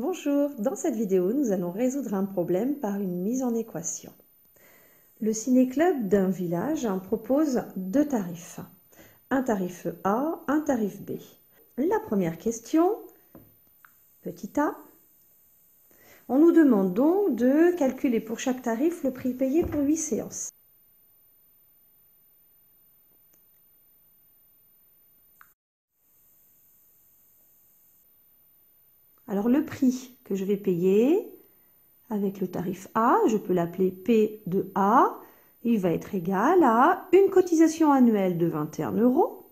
Bonjour, dans cette vidéo, nous allons résoudre un problème par une mise en équation. Le ciné-club d'un village propose deux tarifs. Un tarif A, un tarif B. La première question, petit a, on nous demande donc de calculer pour chaque tarif le prix payé pour 8 séances. Alors le prix que je vais payer avec le tarif A, je peux l'appeler P de A, il va être égal à une cotisation annuelle de 21 €,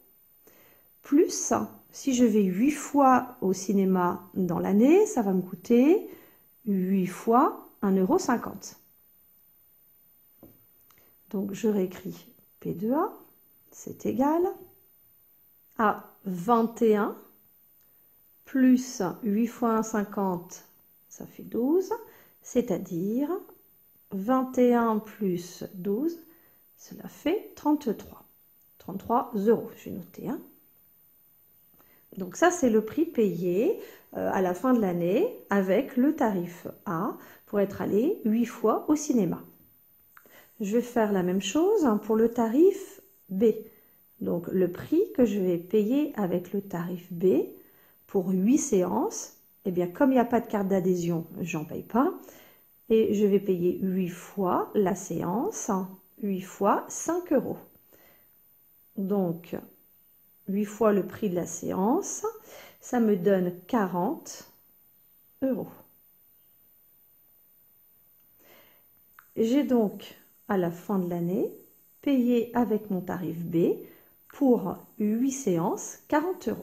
plus, si je vais 8 fois au cinéma dans l'année, ça va me coûter 8 fois 1,50 €. Donc je réécris P de A, c'est égal à 21 plus 8 fois 1,50, ça fait 12, c'est-à-dire 21 plus 12, cela fait 33. 33 €, je vais noter. Donc ça, c'est le prix payé à la fin de l'année avec le tarif A pour être allé 8 fois au cinéma. Je vais faire la même chose pour le tarif B. Donc le prix que je vais payer avec le tarif B pour 8 séances, eh bien comme il n'y a pas de carte d'adhésion, j'en paye pas. Et je vais payer 8 fois la séance, 8 fois 5 €. Donc 8 fois le prix de la séance, ça me donne 40 €. J'ai donc, à la fin de l'année, payé avec mon tarif B pour 8 séances 40 €.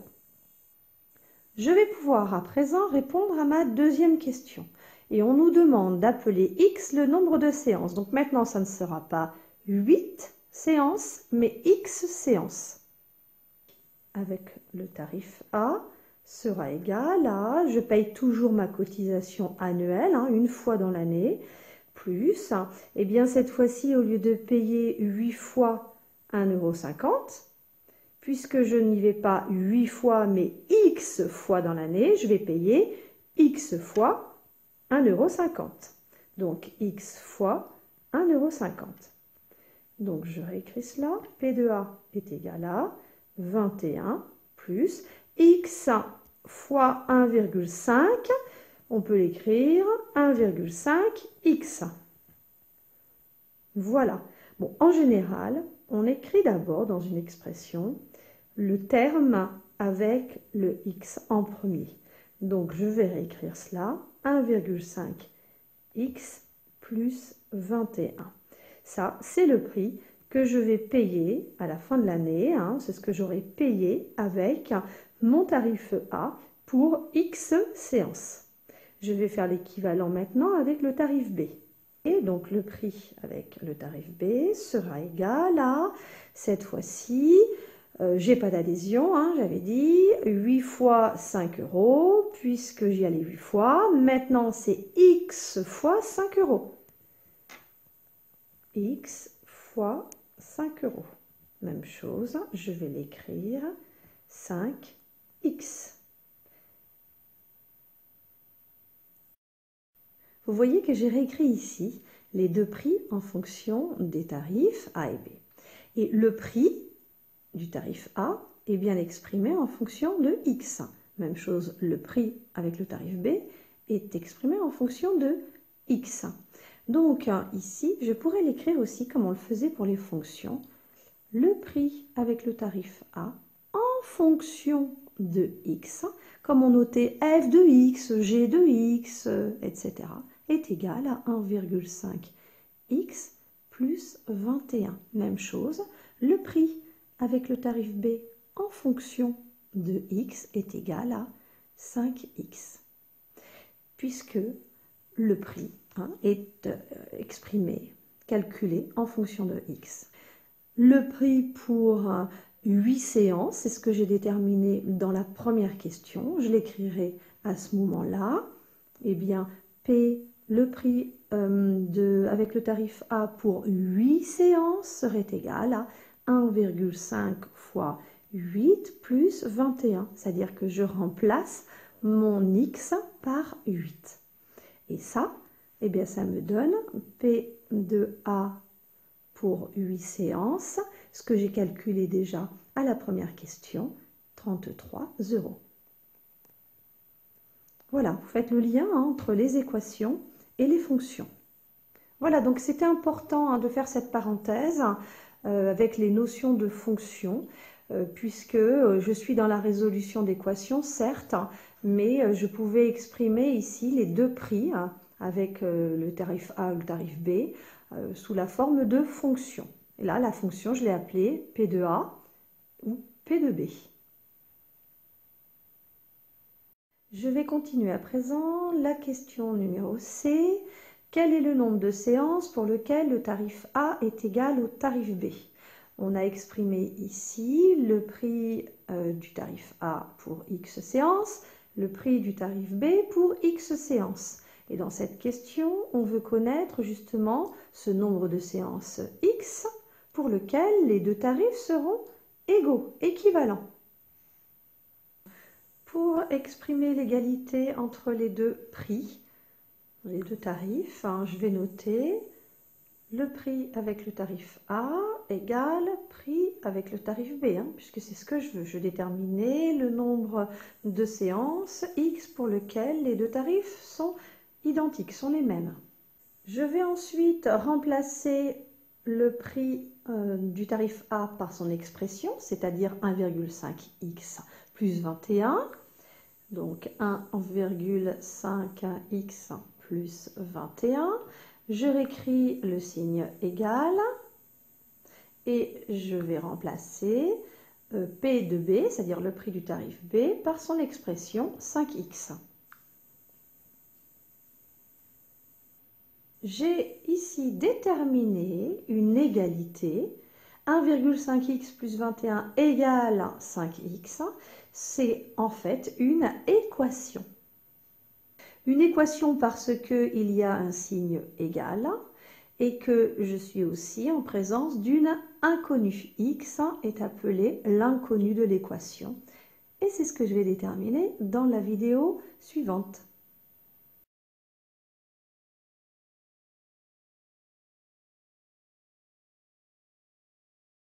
Je vais pouvoir à présent répondre à ma deuxième question. Et on nous demande d'appeler X le nombre de séances. Donc maintenant, ça ne sera pas 8 séances, mais X séances. Avec le tarif A sera égal à, je paye toujours ma cotisation annuelle, une fois dans l'année, plus, eh bien cette fois-ci, au lieu de payer 8 fois 1,50 €, puisque je n'y vais pas 8 fois, mais X fois dans l'année, je vais payer X fois 1,50 €. Donc X fois 1,50 €. Donc je réécris cela. P de A est égal à 21 plus X fois 1,5. On peut l'écrire 1,5 X. Voilà. Bon, en général, on écrit d'abord dans une expression le terme avec le X en premier. Donc je vais réécrire cela. 1,5 X plus 21. Ça, c'est le prix que je vais payer à la fin de l'année. C'est ce que j'aurai payé avec mon tarif A pour X séances. Je vais faire l'équivalent maintenant avec le tarif B. Et donc le prix avec le tarif B sera égal à, cette fois-ci, j'ai pas d'adhésion, j'avais dit, 8 fois 5 €, puisque j'y allais 8 fois. Maintenant, c'est X fois 5 €. X fois 5 €. Même chose, je vais l'écrire 5X. Vous voyez que j'ai réécrit ici les deux prix en fonction des tarifs A et B. Et le prix du tarif A est bien exprimé en fonction de X. Même chose, le prix avec le tarif B est exprimé en fonction de X. Donc ici, je pourrais l'écrire aussi comme on le faisait pour les fonctions. Le prix avec le tarif A en fonction de X, comme on notait f de X, g de X, etc., est égal à 1,5 X plus 21. Même chose, le prix avec le tarif B en fonction de X est égal à 5X. Puisque le prix est exprimé, calculé en fonction de X. Le prix pour 8 séances, c'est ce que j'ai déterminé dans la première question. Je l'écrirai à ce moment-là. Eh bien, P, le prix avec le tarif A pour 8 séances serait égal à 1,5 fois 8 plus 21. C'est-à-dire que je remplace mon x par 8. Et ça, eh bien, ça me donne P de A pour 8 séances, ce que j'ai calculé déjà à la première question, 33 €. Voilà, vous faites le lien entre les équations et les fonctions. Voilà, donc c'était important de faire cette parenthèse avec les notions de fonctions, puisque je suis dans la résolution d'équations, certes, mais je pouvais exprimer ici les deux prix avec le tarif A ou le tarif B sous la forme de fonctions. Et là, la fonction, je l'ai appelée P de A ou P de B. Je vais continuer à présent la question numéro C. Quel est le nombre de séances pour lequel le tarif A est égal au tarif B? On a exprimé ici le prix du tarif A pour X séances, le prix du tarif B pour X séances. Et dans cette question, on veut connaître justement ce nombre de séances X pour lequel les deux tarifs seront égaux, équivalents. Pour exprimer l'égalité entre les deux prix, les deux tarifs, je vais noter le prix avec le tarif A égale prix avec le tarif B, puisque c'est ce que je veux. Je vais déterminer le nombre de séances X pour lequel les deux tarifs sont identiques, sont les mêmes. Je vais ensuite remplacer le prix du tarif A par son expression, c'est-à-dire 1,5x plus 21. Donc 1,5x plus 21. Je réécris le signe égal et je vais remplacer P de B, c'est-à-dire le prix du tarif B, par son expression 5x. J'ai ici déterminé une égalité. 1,5x plus 21 égale 5x. C'est en fait une équation. Une équation parce qu'il y a un signe égal et que je suis aussi en présence d'une inconnue. X est appelé l'inconnu de l'équation. Et c'est ce que je vais déterminer dans la vidéo suivante.